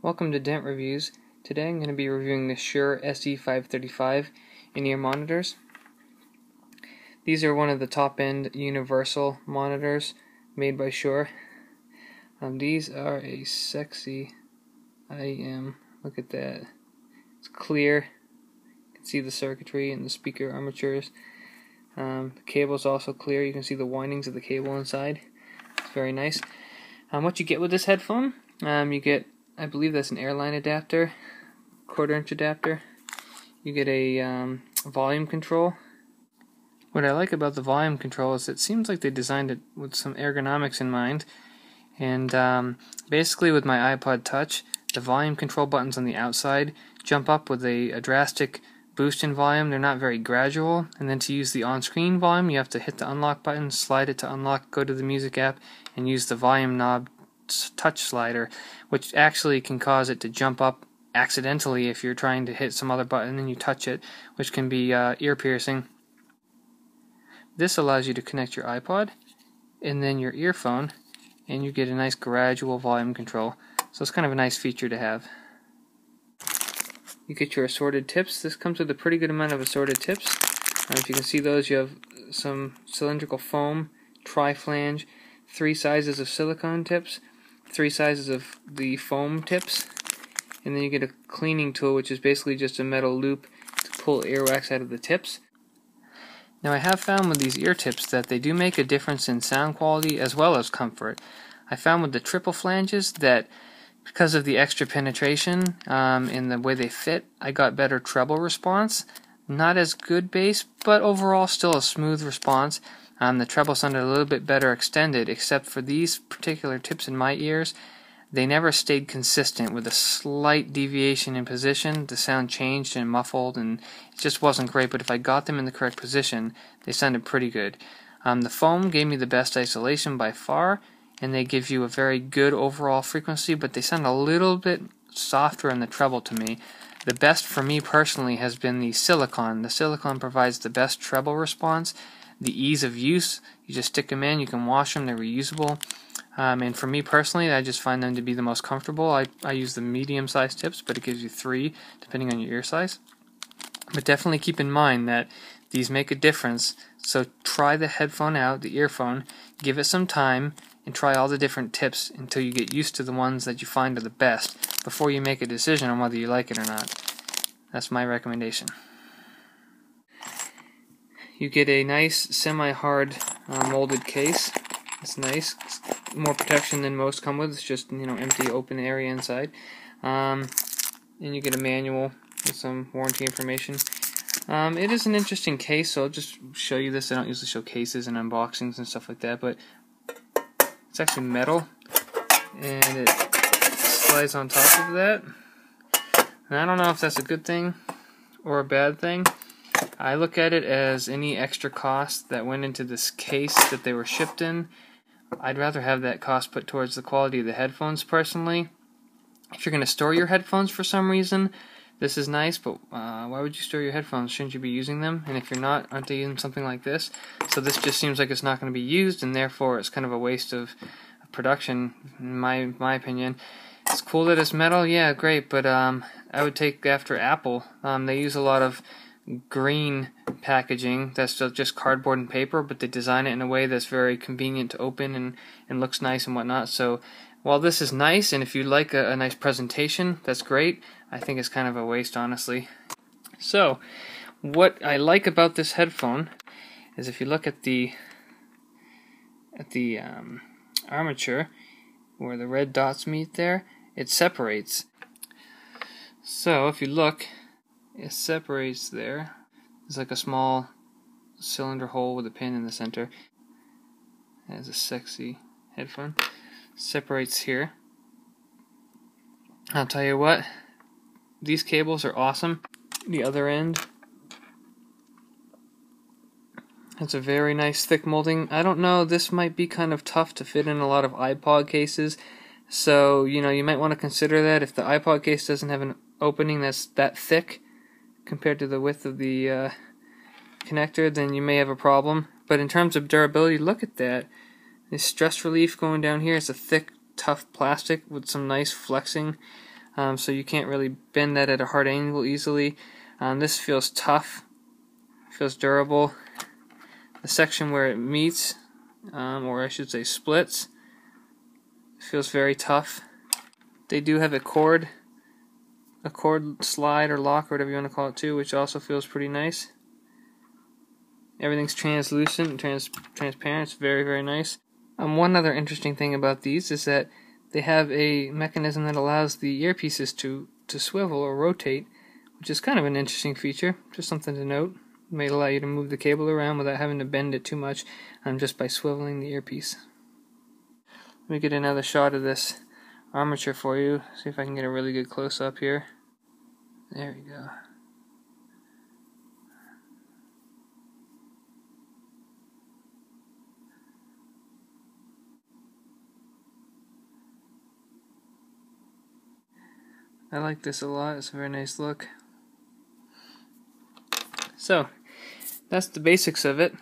Welcome to dentReviews. Today I'm going to be reviewing the Shure SE535 in-ear monitors. These are one of the top-end universal monitors made by Shure. These are a sexy IM. Look at that. It's clear. You can see the circuitry and the speaker armatures. The cable is also clear. You can see the windings of the cable inside. It's very nice. What you get with this headphone, you get, I believe that's an airline adapter, 1/4-inch adapter. You get a volume control. What I like about the volume control is it seems like they designed it with some ergonomics in mind. And basically with my iPod Touch, the volume control buttons on the outside jump up with a drastic boost in volume. They're not very gradual. And then to use the on-screen volume, you have to hit the unlock button, slide it to unlock, go to the music app, and use the volume knob touch slider, which actually can cause it to jump up accidentally if you're trying to hit some other button and you touch it, which can be ear piercing. This allows you to connect your iPod and then your earphone, and you get a nice gradual volume control. So it's kind of a nice feature to have. You get your assorted tips. This comes with a pretty good amount of assorted tips. If you can see those, you have some cylindrical foam, tri-flange, 3 sizes of silicone tips, 3 sizes of the foam tips, and then you get a cleaning tool, which is basically just a metal loop to pull earwax out of the tips. Now I have found with these ear tips that they do make a difference in sound quality as well as comfort. I found with the triple flanges that because of the extra penetration in the way they fit, I got better treble response. Not as good bass, but overall still a smooth response. The treble sounded a little bit better extended, except for these particular tips in my ears. They never stayed consistent. With a slight deviation in position, the sound changed and muffled, and it just wasn't great. But if I got them in the correct position, they sounded pretty good. The foam gave me the best isolation by far, and they give you a very good overall frequency, but they sound a little bit softer in the treble to me. The best for me personally has been the silicone. The silicone provides the best treble response. The ease of use, you just stick them in, you can wash them, they're reusable. And for me personally, I just find them to be the most comfortable. I use the medium-sized tips, but it gives you 3 depending on your ear size. But definitely keep in mind that these make a difference, so try the headphone out, the earphone, give it some time, and try all the different tips until you get used to the ones that you find are the best before you make a decision on whether you like it or not. That's my recommendation. You get a nice semi-hard molded case. It's nice. It's more protection than most come with. It's just empty open area inside. And you get a manual with some warranty information. It is an interesting case, so I'll just show you this. I don't usually show cases and unboxings and stuff like that, but it's actually metal, and it slides on top of that. And I don't know if that's a good thing or a bad thing. I look at it as any extra cost that went into this case that they were shipped in. I'd rather have that cost put towards the quality of the headphones personally. If you're going to store your headphones for some reason, this is nice, but why would you store your headphones? Shouldn't you be using them? And if you're not, aren't they using something like this? So this just seems like it's not going to be used, and therefore it's kind of a waste of production, in my opinion. It's cool that it's metal, yeah, great, but I would take after Apple. They use a lot of green packaging that's just cardboard and paper, but they design it in a way that's very convenient to open and looks nice and whatnot. So while this is nice, and if you like a nice presentation, that's great, I think it's kind of a waste, honestly. So what I like about this headphone is if you look at the armature where the red dots meet there, it separates. So if you look, it separates there. There's like a small cylinder hole with a pin in the center. It has a sexy headphone. Separates here. I'll tell you what, these cables are awesome. The other end, it's a very nice thick molding. I don't know, this might be kind of tough to fit in a lot of iPod cases, so you might want to consider that. If the iPod case doesn't have an opening that's that thick compared to the width of the connector, then you may have a problem. But in terms of durability, look at that. This stress relief going down here. It's a thick, tough plastic with some nice flexing. so you can't really bend that at a hard angle easily. This feels tough, feels durable. The section where it meets, or I should say splits, feels very tough. They do have a cord slide or lock, or whatever you want to call it too, which also feels pretty nice. Everything's translucent and transparent. It's very, very nice. One other interesting thing about these is that they have a mechanism that allows the earpieces to swivel or rotate, which is kind of an interesting feature. Just something to note. It may allow you to move the cable around without having to bend it too much, just by swiveling the earpiece. Let me get another shot of this armature for you. See if I can get a really good close-up here. There we go. I like this a lot. It's a very nice look. So, that's the basics of it.